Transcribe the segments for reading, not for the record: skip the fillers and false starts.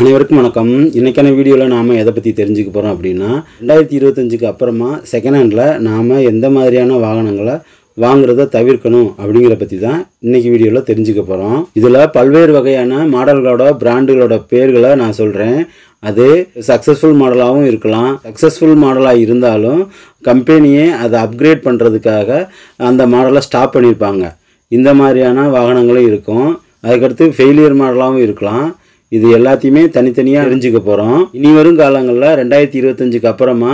அனைவருக்கும் வணக்கம். இன்னைக்கான வீடியோவில் நாம் எதை பற்றி தெரிஞ்சுக்க போகிறோம் அப்படின்னா 2025க்கு அப்புறமா செகண்ட் ஹேண்டில் நாம் எந்த மாதிரியான வாகனங்களை வாங்குறத தவிர்க்கணும் அப்படிங்கிற பற்றி தான் இன்றைக்கி வீடியோவில் தெரிஞ்சுக்க போகிறோம். இதில் பல்வேறு வகையான மாடல்களோட பிராண்டுகளோட பேர்களை நான் சொல்கிறேன். அது சக்ஸஸ்ஃபுல் மாடலாகவும் இருக்கலாம். சக்ஸஸ்ஃபுல் மாடலாக இருந்தாலும் கம்பெனியே அதை அப்கிரேட் பண்ணுறதுக்காக அந்த மாடலை ஸ்டாப் பண்ணியிருப்பாங்க. இந்த மாதிரியான வாகனங்களும் இருக்கும். அதுக்கடுத்து ஃபெயிலியர் மாடலாகவும் இருக்கலாம். இது எல்லாத்தையுமே தனித்தனியாக தெரிஞ்சுக்க போகிறோம். இனி வரும் காலங்களில் 2025க்கு அப்புறமா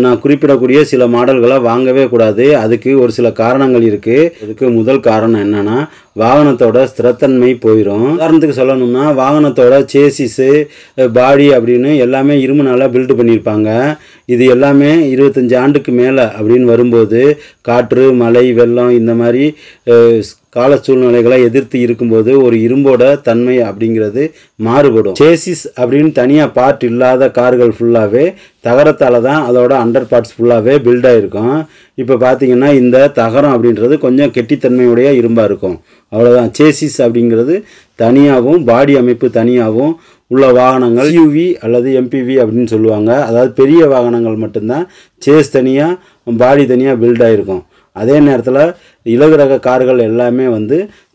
நான் குறிப்பிடக்கூடிய சில மாடல்களை வாங்கவே கூடாது. அதுக்கு ஒரு சில காரணங்கள் இருக்குது. அதுக்கு முதல் காரணம் என்னென்னா, வாகனத்தோட ஸ்திரத்தன்மை போயிடும். உதாரணத்துக்கு சொல்லணும்னா, வாகனத்தோட சேசிஸு பாடி அப்படின்னு எல்லாமே இரும்புனால பில்டு பண்ணியிருப்பாங்க. இது எல்லாமே 25 ஆண்டுக்கு மேலே அப்படின்னு வரும்போது காற்று, மழை, வெள்ளம் இந்த மாதிரி கால சூழ்நிலைகளை எதிர்த்து இருக்கும்போது ஒரு இரும்போட தன்மை அப்படிங்கிறது மாறுபடும். சேசிஸ் அப்படின்னு தனியாக பார்ட் இல்லாத கார்கள் ஃபுல்லாகவே தகரத்தால் தான் அதோட அண்டர் பார்ட்ஸ் ஃபுல்லாகவே பில்டாக இருக்கும். இப்போ பார்த்தீங்கன்னா இந்த தகரம் அப்படின்றது கொஞ்சம் கெட்டித்தன்மையுடைய இரும்பாக இருக்கும். அவ்வளோதான். சேசிஸ் அப்படிங்கிறது தனியாகவும் பாடி அமைப்பு தனியாகவும் உள்ள வாகனங்கள் SUV அல்லது MPV அப்படின்னு சொல்லுவாங்க. அதாவது பெரிய வாகனங்கள் மட்டும்தான் சேஸ் தனியாக பாடி தனியாக பில்டாக இருக்கும். அதே நேரத்தில் இலகுரக கார்கள் எல்லாமே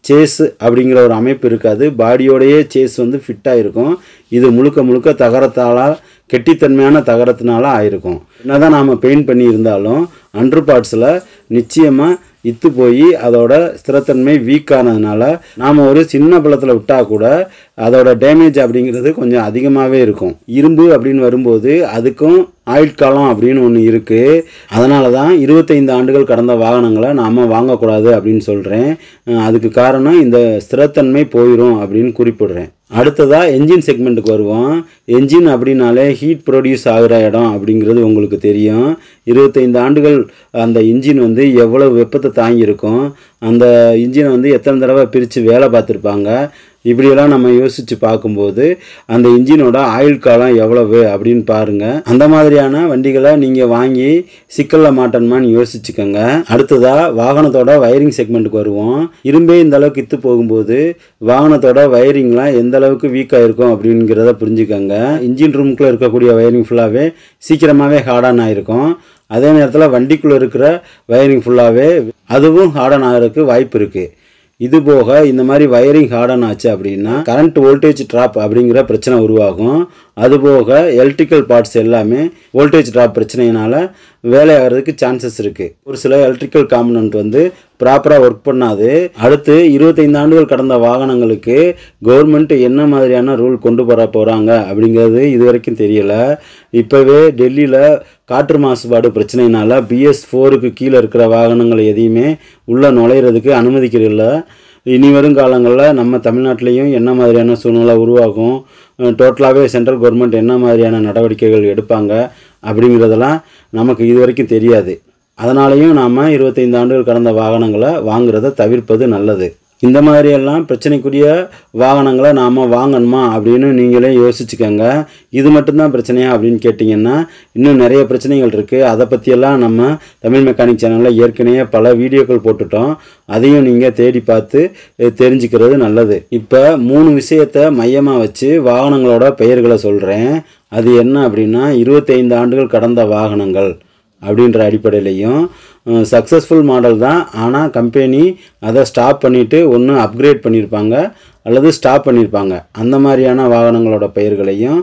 சேஸ் அப்படிங்கிற ஒரு அமைப்பு இருக்காது. பாடியோடையே சேஸ் ஃபிட்டாக இருக்கும். இது முழுக்க முழுக்க தகரத்தால் கெட்டித்தன்மையான தகரத்தினால ஆயிருக்கும். என்னதான் நாம் பெயிண்ட் பண்ணி இருந்தாலும் அண்டர் பார்ட்ஸில் நிச்சயமாக இத்து போய் அதோட ஸ்திரத்தன்மை வீக்கானதுனால நாம் ஒரு சின்ன பள்ளத்தில் விட்டால் கூட அதோட டேமேஜ் அப்படிங்கிறது கொஞ்சம் அதிகமாகவே இருக்கும். இரும்பு அப்படின்னு வரும்போது அதுக்கும் ஆயுட்காலம் அப்படின்னு ஒன்று இருக்குது. அதனால தான் 25 ஆண்டுகள் கடந்த வாகனங்களை நாம் வாங்கக்கூடாது அப்படின்னு சொல்கிறேன். அதுக்கு காரணம் இந்த ஸ்திரத்தன்மை போயிடும் அப்படின்னு குறிப்பிடுறேன். அடுத்ததாக என்ஜின் செக்மெண்ட்டுக்கு வருவோம். என்ஜின் அப்படின்னாலே ஹீட் ப்ரொடியூஸ் ஆகிற இடம் அப்படிங்கிறது உங்களுக்கு தெரியும். 25 ஆண்டுகள் அந்த இன்ஜின் எவ்வளோ வெப்பத்தை தாங்கியிருக்கும், அந்த இன்ஜினை எத்தனை தடவை பிரித்து வேலை பார்த்துருப்பாங்க. இப்படியெல்லாம் நம்ம யோசித்து பார்க்கும்போது அந்த இன்ஜினோட ஆயுள் காலம் எவ்வளவு அப்படின்னு பாருங்கள். அந்த மாதிரியான வண்டிகளை நீங்கள் வாங்கி சிக்கலில் மாட்டணுமான்னு யோசிச்சுக்கோங்க. அடுத்ததாக வாகனத்தோட வயரிங் செக்மெண்ட்டுக்கு வருவோம். இரும்பே இந்த அளவுக்கு இத்து போகும்போது வாகனத்தோட வயரிங்லாம் எந்த அளவுக்கு வீக்காக இருக்கும் அப்படிங்கிறத புரிஞ்சுக்கோங்க. இன்ஜின் ரூமுக்குள்ளே இருக்கக்கூடிய வயரிங் ஃபுல்லாகவே சீக்கிரமாகவே ஹார்டான் ஆகிருக்கும். அதே நேரத்தில் வண்டிக்குள்ளே இருக்கிற வயரிங் ஃபுல்லாகவே அதுவும் ஹார்டன் ஆகிறதுக்கு வாய்ப்பு இருக்குது. இது போக இந்த மாதிரி வயரிங் ஹார்டன் ஆச்சு அப்படின்னா கரண்ட் வோல்டேஜ் ட்ராப் அப்படிங்கிற பிரச்சனை உருவாகும். அதுபோக எலக்ட்ரிக்கல் பார்ட்ஸ் எல்லாமே வோல்டேஜ் ட்ராப் பிரச்சனையினால வேலையாகிறதுக்கு சான்சஸ் இருக்குது. ஒரு சில எலக்ட்ரிக்கல் காம்பனண்ட் ப்ராப்பராக ஒர்க் பண்ணாது. அடுத்து 25 ஆண்டுகள் கடந்த வாகனங்களுக்கு கவர்மெண்ட் என்ன மாதிரியான ரூல் கொண்டு வர போகிறாங்க அப்படிங்கிறது இது வரைக்கும் தெரியலை. இப்போவே டெல்லியில் காற்று மாசுபாடு பிரச்சனையினால BS4க்கு கீழே இருக்கிற வாகனங்கள் எதையுமே உள்ளே நுழையிறதுக்கு அனுமதிக்கிறதில்ல. இனி வரும் காலங்களில் நம்ம தமிழ்நாட்டிலையும் என்ன மாதிரியான சூழ்நிலை உருவாகும், டோட்டலாகவே சென்ட்ரல் கவர்மெண்ட் என்ன மாதிரியான நடவடிக்கைகள் எடுப்பாங்க அப்படிங்கிறதெல்லாம் நமக்கு இது வரைக்கும் தெரியாது. அதனாலேயும் நாம் 25 ஆண்டுகள் கடந்த வாகனங்களை வாங்குறத தவிர்ப்பது நல்லது. இந்த மாதிரியெல்லாம் பிரச்சனைக்குரிய வாகனங்களை நாம் வாங்கணுமா அப்படின்னு நீங்களே யோசிச்சுக்கோங்க. இது மட்டும்தான் பிரச்சனையா அப்படின்னு கேட்டிங்கன்னா இன்னும் நிறைய பிரச்சனைகள் இருக்குது. அதை பற்றியெல்லாம் நம்ம தமிழ் மெக்கானிக் சேனலில் ஏற்கனவே பல வீடியோக்கள் போட்டுட்டோம். அதையும் நீங்கள் தேடி பார்த்து தெரிஞ்சுக்கிறது நல்லது. இப்போ 3 விஷயத்தை மையமாக வச்சு வாகனங்களோட பெயர்களை சொல்கிறேன். அது என்ன அப்படின்னா 25 ஆண்டுகள் கடந்த வாகனங்கள் அப்படின்ற அடிப்படையிலையும் சக்ஸஸ்ஃபுல் மாடல் தான், ஆனால் கம்பெனி அதை ஸ்டாப் பண்ணிவிட்டு ஒன்று அப்கிரேட் பண்ணியிருப்பாங்க அல்லது ஸ்டாப் பண்ணியிருப்பாங்க. அந்த மாதிரியான வாகனங்களோட பெயர்களையும்,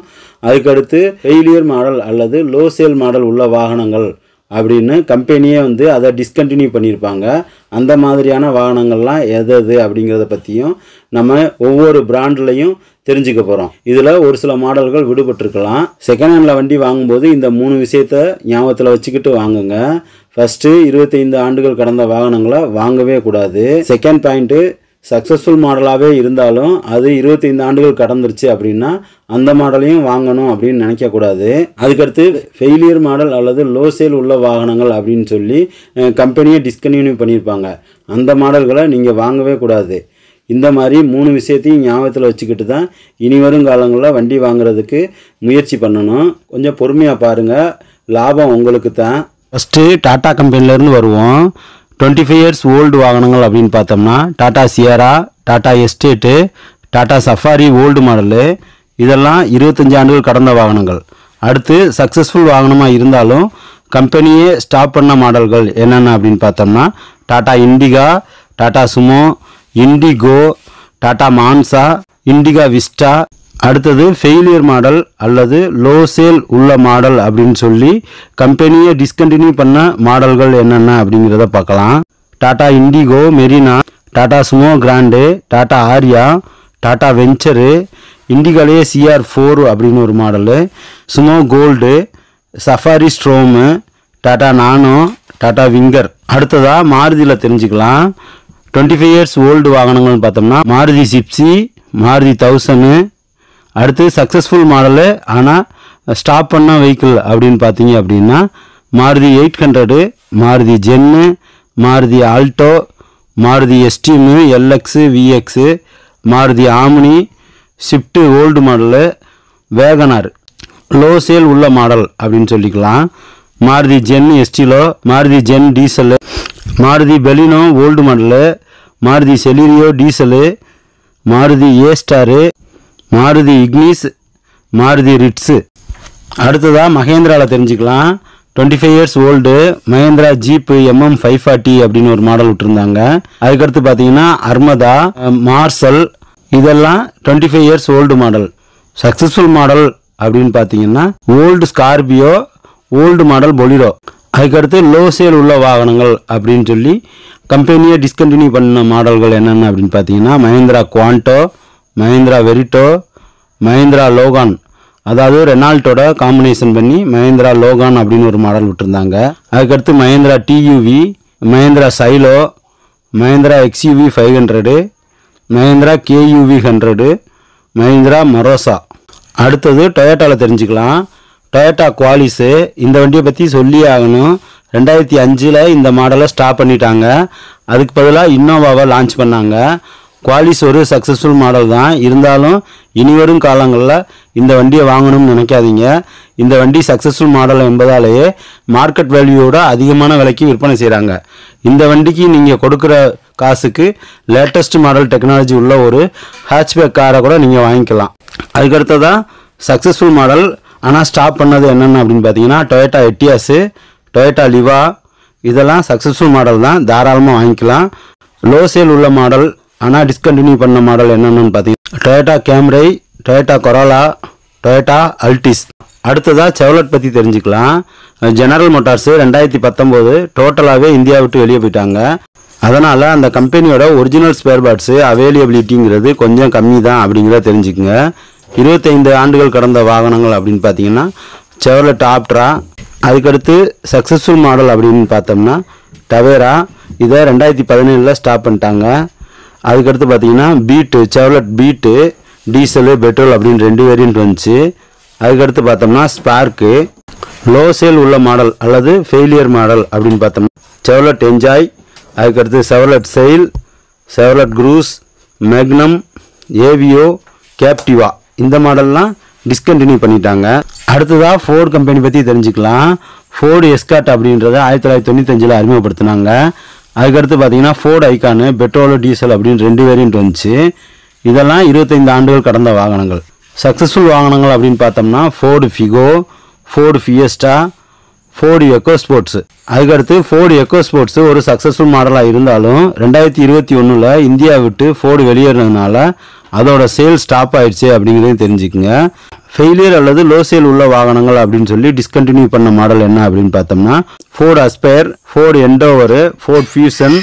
அதுக்கடுத்து ஃபெயிலியர் மாடல் அல்லது லோ சேல் மாடல் உள்ள வாகனங்கள் அப்படின்னு கம்பெனியே அதை டிஸ்கண்டினியூ பண்ணியிருப்பாங்க. அந்த மாதிரியான வாகனங்கள்லாம் எது அப்படிங்கிறத பற்றியும் நம்ம ஒவ்வொரு பிராண்ட்லையும் தெரிஞ்சுக்க போகிறோம். இதில் ஒரு சில மாடல்கள் விடுபட்டிருக்கலாம். செகண்ட் ஹேண்டில் வண்டி வாங்கும்போது இந்த 3 விஷயத்தை ஞாபகத்தில் வச்சுக்கிட்டு வாங்குங்க. ஃபஸ்ட்டு 25 ஆண்டுகள் கடந்த வாகனங்களை வாங்கவே கூடாது. செகண்ட் பாயிண்ட்டு, சக்ஸஸ்ஃபுல் மாடலாகவே இருந்தாலும் அது 25 ஆண்டுகள் கடந்துருச்சு அப்படின்னா அந்த மாடலையும் வாங்கணும் அப்படின்னு நினைக்கக்கூடாது. அதுக்கடுத்து ஃபெயிலியர் மாடல் அல்லது லோ சேல் உள்ள வாகனங்கள் அப்படின்னு சொல்லி கம்பெனியை டிஸ்கன்டினியூ பண்ணியிருப்பாங்க. அந்த மாடல்களை நீங்கள் வாங்கவே கூடாது. இந்த மாதிரி 3 விஷயத்தையும் ஞாபகத்தில் வச்சுக்கிட்டு தான் இனி வரும் காலங்களில் வண்டி வாங்குறதுக்கு முயற்சி பண்ணணும். கொஞ்சம் பொறுமையாக பாருங்கள், லாபம் உங்களுக்கு தான். ஃபஸ்ட்டு டாடா கம்பெனிலேருந்து வருவோம். 25 இயர்ஸ் ஓல்டு வாகனங்கள் அப்படின்னு பார்த்தோம்னா Tata Sierra, Tata estate, Tata safari old model, இதெல்லாம் 25 ஆண்டுகள் கடந்த வாகனங்கள். அடுத்து சக்ஸஸ்ஃபுல் வாகனமாக இருந்தாலும் கம்பெனியே ஸ்டாப் பண்ண மாடல்கள் என்னென்ன அப்படின்னு பார்த்தோம்னா Tata Indica, Tata Sumo, Indigo, Tata Manza, Indica Vista. அடுத்தது ஃபெயிலியர் மாடல் அல்லது லோ சேல் உள்ள மாடல் அப்படின்னு சொல்லி கம்பெனியை டிஸ்கண்டினியூ பண்ண மாடல்கள் என்னென்ன அப்படிங்கிறத பார்க்கலாம். Tata Indigo Marina, Tata Sumo Grande, Tata Aria, Tata Venture, இண்டிகாலே CR4 அப்படின்னு ஒரு model, Sumo Gold, Safari Storme, Tata Nano, Tata Winger. அடுத்ததாக மாருதியில் தெரிஞ்சுக்கலாம். 25 இயர்ஸ் ஓல்டு வாகனங்கள்னு பார்த்தோம்னா மாருதி ஜிப்சி, மாருதி 1000. அடுத்து சக்ஸஸ்ஃபுல் மாடலு ஆனால் ஸ்டாப் பண்ண வெஹிக்கிள் அப்படின்னு பார்த்தீங்க அப்படின்னா Maruti 800, Maruti Zen, Maruti Alto, Maruti Esteem, LX, VX, Maruti Omni, Swift old model, wagon R low sale உள்ள மாடல் அப்படின்னு சொல்லிக்கலாம். Maruti Zen Estilo, Maruti Zen diesel, Maruti Baleno old model, Maruti Celerio diesel, Maruti A star, Maruti Ignis, Maruti Ritz. அடுத்ததாக மகேந்திராவில் தெரிஞ்சுக்கலாம். 25 years old Mahindra jeep MM540 அப்படின்னு ஒரு மாடல் விட்டுருந்தாங்க. அதுக்கடுத்து பார்த்தீங்கன்னா அர்மதா, மார்சல், இதெல்லாம் 25 years old model. Successful model அப்படின்னு பார்த்தீங்கன்னா old Scorpio, old model Bolero. அதுக்கடுத்து லோ சேல் உள்ள வாகனங்கள் அப்படின்னு சொல்லி கம்பெனியை டிஸ்கண்டினியூ பண்ண மாடல்கள் என்னென்ன அப்படின்னு பார்த்தீங்கன்னா மஹேந்திரா குவாண்டோ, மஹேந்திரா வெரிட்டோ, மஹேந்திரா லோகான், அதாவது ரெனால்ட்டோட காம்பினேஷன் பண்ணி மஹேந்திரா லோகான் அப்படின்னு ஒரு மாடல் விட்டுருந்தாங்க. அதுக்கடுத்து Mahindra TUV, Mahindra Xylo, Mahindra XUV 500, Mahindra KUV 100, Mahindra மரோசா. அடுத்தது டொயோட்டாவில் தெரிஞ்சுக்கலாம். டொயோட்டா குவாலிஸு, இந்த வண்டியை பற்றி சொல்லியே ஆகணும். 2005 இந்த மாடலை ஸ்டாப் பண்ணிட்டாங்க. அதுக்கு பதிலாக இன்னோவாவை லான்ச் பண்ணாங்க. குவாலிஸ் ஒரு சக்ஸஸ்ஃபுல் மாடல் தான், இருந்தாலும் இனிவரும் காலங்களில் இந்த வண்டியை வாங்கணும்னு நினைக்காதீங்க. இந்த வண்டி சக்ஸஸ்ஃபுல் மாடல் என்பதாலேயே மார்க்கெட் வேல்யூவோட அதிகமான விலைக்கு விற்பனை செய்கிறாங்க. இந்த வண்டிக்கு நீங்கள் கொடுக்குற காசுக்கு லேட்டஸ்ட் மாடல் டெக்னாலஜி உள்ள ஒரு ஹேட்ச்பேக் காரை கூட நீங்கள் வாங்கிக்கலாம். அதுக்கடுத்ததான் சக்ஸஸ்ஃபுல் மாடல் ஆனால் ஸ்டாப் பண்ணது என்னென்ன அப்படின்னு பார்த்தீங்கன்னா டொயோட்டா எட்டியாஸு, டொயோட்டா லிவா, இதெல்லாம் சக்ஸஸ்ஃபுல் மாடல் தான், தாராளமாக வாங்கிக்கலாம். லோ சேல் உள்ள மாடல் ஆனால் டிஸ்கண்டினியூ பண்ண மாடல் என்னென்னு பார்த்தீங்கன்னா டொயோட்டா கேம்ரை, டொயோட்டா கொரோலா, டொயோட்டா அல்டிஸ். அடுத்ததாக செவ்லட் பற்றி தெரிஞ்சுக்கலாம். ஜெனரல் மோட்டார்ஸு 2019 டோட்டலாகவே இந்தியா விட்டு வெளியே போயிட்டாங்க. அதனால் அந்த கம்பெனியோட ஒரிஜினல் ஸ்பேர் பார்ட்ஸு அவைலபிலிட்டிங்கிறது கொஞ்சம் கம்மி தான் அப்படிங்கிறத தெரிஞ்சுக்குங்க. 25 ஆண்டுகள் கடந்த வாகனங்கள் அப்படின்னு பார்த்தீங்கன்னா செவ்லட் ஆப்ட்ரா. அதுக்கடுத்து சக்ஸஸ்ஃபுல் மாடல் அப்படின்னு பார்த்தோம்னா டவேரா, இதை 2017 ஸ்டாப் பண்ணிட்டாங்க. அதுக்கடுத்து பார்த்தீங்கன்னா பீட்டு, செவ்லட் பீட்டு டீசலு பெட்ரோல் அப்படின்னு 2 வேரியன்ட் வந்துச்சு. அதுக்கடுத்து பார்த்தோம்னா ஸ்பார்க்கு. லோ சேல் உள்ள மாடல் அல்லது ஃபெயிலியர் மாடல் அப்படின்னு பார்த்தோம்னா செவ்லட் என்ஜாய், அதுக்கடுத்து செவ்லட் செயில், செவ்லட் க்ரூஸ், மேக்னம், ஏவியோ, கேப்டிவா, இந்த மாடல்லாம் டிஸ்கண்டினியூ பண்ணிட்டாங்க. அடுத்ததாக ஃபோர்டு கம்பெனி பற்றி தெரிஞ்சுக்கலாம். ஃபோர்டு எஸ்கார்ட் அப்படின்றத 1995 அறிமுகப்படுத்தினாங்க. அதுக்கடுத்து பார்த்தீங்கன்னா ஃபோர்டு ஐகானு பெட்ரோல் டீசல் அப்படின்னு 2 வேரியன்ட் வந்துச்சு. இதெல்லாம் 25 ஆண்டுகள் கடந்த வாகனங்கள். சக்ஸஸ்ஃபுல் வாகனங்கள் அப்படின்னு பார்த்தோம்னா Ford Figo, Ford Fiesta, Ford echo sports. அதுக்கடுத்து ஃபோர்டு எக்கோ ஸ்போர்ட்ஸு ஒரு சக்ஸஸ்ஃபுல் மாடலாக இருந்தாலும் 2021 இந்தியா விட்டு ஃபோர்டு வெளியேறினதுனால அதோட சேல் ஸ்டாப் ஆயிடுச்சு அப்படிங்கிறதையும் தெரிஞ்சுக்குங்க. ஃபெயிலியர் அல்லது லோ சேல் உள்ள வாகனங்கள் அப்படின்னு சொல்லி டிஸ்கண்டினியூ பண்ண மாடல் என்ன அப்படின்னு பார்த்தோம்னா Ford aspire, Ford Endeavour, Ford fusion,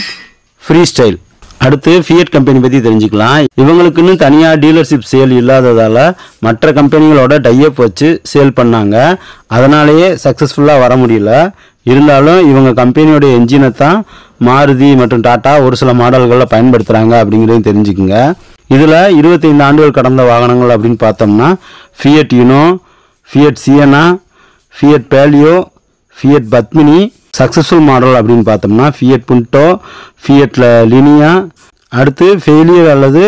free style. அடுத்து ஃபியட் கம்பெனி பற்றி தெரிஞ்சுக்கலாம். இவங்களுக்குன்னு தனியாக டீலர்ஷிப் சேல் இல்லாததால் மற்ற கம்பெனிகளோட டைஅப் வச்சு சேல் பண்ணாங்க. அதனாலேயே சக்ஸஸ்ஃபுல்லாக வர முடியல. இருந்தாலும் இவங்க கம்பெனியோட என்ஜினை தான் மாருதி மற்றும் டாட்டா ஒரு சில மாடல்களில் பயன்படுத்துகிறாங்க அப்படிங்கிறதையும் தெரிஞ்சுக்குங்க. இதில் 25 ஆண்டுகள் கடந்த வாகனங்கள் அப்படின்னு பார்த்தோம்னா Fiat Uno, Fiat Siena, Fiat Palio, Fiat Padmini. Successful model அப்படின்னு பார்த்தோம்னா ஃபியட் புண்டோ, ஃபியட் லினியா. அடுத்து ஃபெயிலியர் அல்லது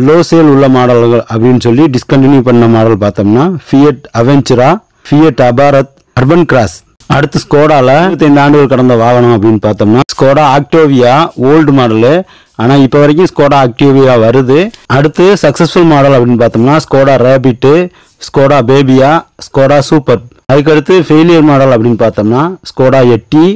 லோ சேல் உள்ள மாடல்கள் அப்படின்னு சொல்லி டிஸ்கண்டினியூ பண்ண மாடல் பார்த்தோம்னா Fiat Avventura, Fiat Abarth, Urban Cross. அடுத்து ஸ்கோடாவில் 25 ஆண்டுகள் கடந்த வாகனம் அப்படின்னு பார்த்தோம்னா ஸ்கோடா ஆக்டோவியா ஓல்டு மாடலு ஆனால் இப்போ வரைக்கும் ஸ்கோடா ஆக்டிவியா வருது. அடுத்து சக்ஸஸ்ஃபுல் மாடல் அப்படின்னு பார்த்தோம்னா Skoda Rapid, Skoda Fabia, Skoda Superb. அதுக்கடுத்து ஃபெயிலியர் மாடல் அப்படின்னு பார்த்தோம்னா Skoda Yeti,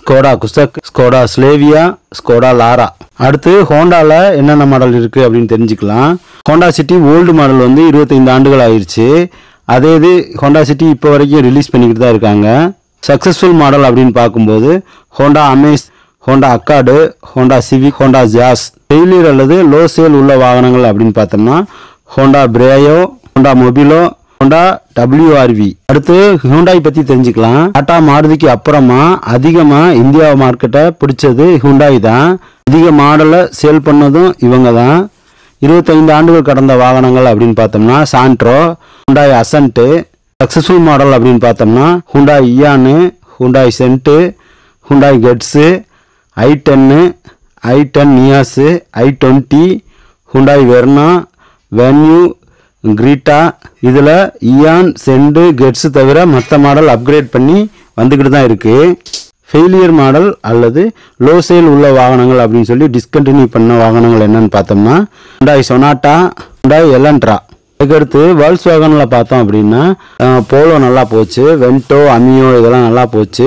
Skoda Kushaq, Skoda Slavia, Skoda Laura. அடுத்து ஹோண்டாவில் என்னென்ன மாடல் இருக்குது அப்படின்னு தெரிஞ்சுக்கலாம். ஹோண்டா சிட்டி ஓல்டு மாடல் வந்து 25 ஆண்டுகள் ஆயிடுச்சு. அதே இது ஹோண்டா சிட்டி இப்போ வரைக்கும் ரிலீஸ் பண்ணிக்கிட்டு தான் இருக்காங்க. சக்ஸஸ்ஃபுல் மாடல் அப்படின்னு பார்க்கும்போது Honda Amaze, Honda Accord, Honda Civic, Honda Jazz. Failure அல்லது லோ சேல் உள்ள வாகனங்கள் அப்படின்னு பார்த்தோம்னா Honda Brio, Honda Mobilio, Honda WRV. அடுத்து ஹூண்டாய் பற்றி தெரிஞ்சுக்கலாம். டாடா மாருதிக்கு அப்புறமா அதிகமாக இந்தியா மார்க்கெட்டை பிடிச்சது ஹூண்டாய் தான். அதிக மாடலை சேல் பண்ணதும் இவங்க தான். 25 ஆண்டுகள் கடந்த வாகனங்கள் அப்படின்னு பார்த்தோம்னா Santro, Hyundai Accent. Successful model அப்படின்னு பார்த்தோம்னா Hyundai Eon, Hyundai Xcent, Hyundai Getz, i10, i10 Nios, i20, Hyundai Verna, Venue, Creta. இதில் இயான், சென்டு, கெட்ஸு தவிர மற்ற மாடல் அப்கிரேட் பண்ணி வந்துக்கிட்டு தான் இருக்குது. ஃபெயிலியர் மாடல் அல்லது லோ சேல் உள்ள வாகனங்கள் அப்படின்னு சொல்லி டிஸ்கண்டினியூ பண்ண வாகனங்கள் என்னன்னு பார்த்தோம்னா ஹூண்டாய் சொனாட்டா, ஹூண்டாய் எலன்ட்ரா. அதுக்கடுத்து வேர்ல்ஸ் வேகனில் பார்த்தோம் அப்படின்னா போலோ நல்லா போச்சு, வென்டோ, அமியோ இதெல்லாம் நல்லா போச்சு.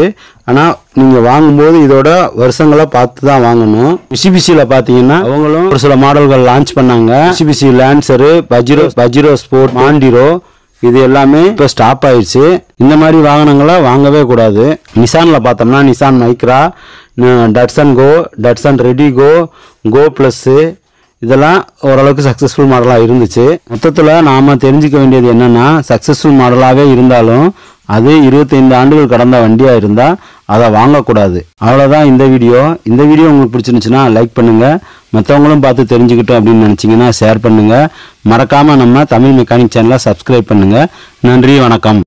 ஆனால் நீங்கள் வாங்கும்போது இதோட வருஷங்களை பார்த்து தான் வாங்கணும். மிட்சுபிஷியில் பார்த்தீங்கன்னா அவங்களும் ஒரு சில மாடல்கள் லான்ச் பண்ணாங்க. மிட்சுபிஷி லான்சரு, பஜிரோ ஸ்போர்ட், மாண்டிரோ இது எல்லாமே இப்போ ஸ்டாப் ஆயிடுச்சு. இந்த மாதிரி வாகனங்களை வாங்கவே கூடாது. நிசானில் பார்த்தோம்னா Nissan Micra, Datsun Go, Datsun redigo, Go plus இதெல்லாம் ஓரளவுக்கு சக்ஸஸ்ஃபுல் மாடலாக இருந்துச்சு. மொத்தத்தில் நாம் தெரிஞ்சுக்க வேண்டியது என்னென்னா சக்ஸஸ்ஃபுல் மாடலாகவே இருந்தாலும் அது 25 ஆண்டுகள் கடந்த வண்டியாக இருந்தால் அதை வாங்கக்கூடாது. அவ்வளோதான் இந்த வீடியோ. இந்த வீடியோ உங்களுக்கு பிடிச்சிருந்துச்சுன்னா லைக் பண்ணுங்கள். மற்றவங்களும் பார்த்து தெரிஞ்சுக்கிட்டோம் அப்படின்னு நினச்சிங்கன்னா ஷேர் பண்ணுங்கள். மறக்காமல் நம்ம தமிழ் மெக்கானிக் சேனலை சப்ஸ்கிரைப் பண்ணுங்கள். நன்றி, வணக்கம்.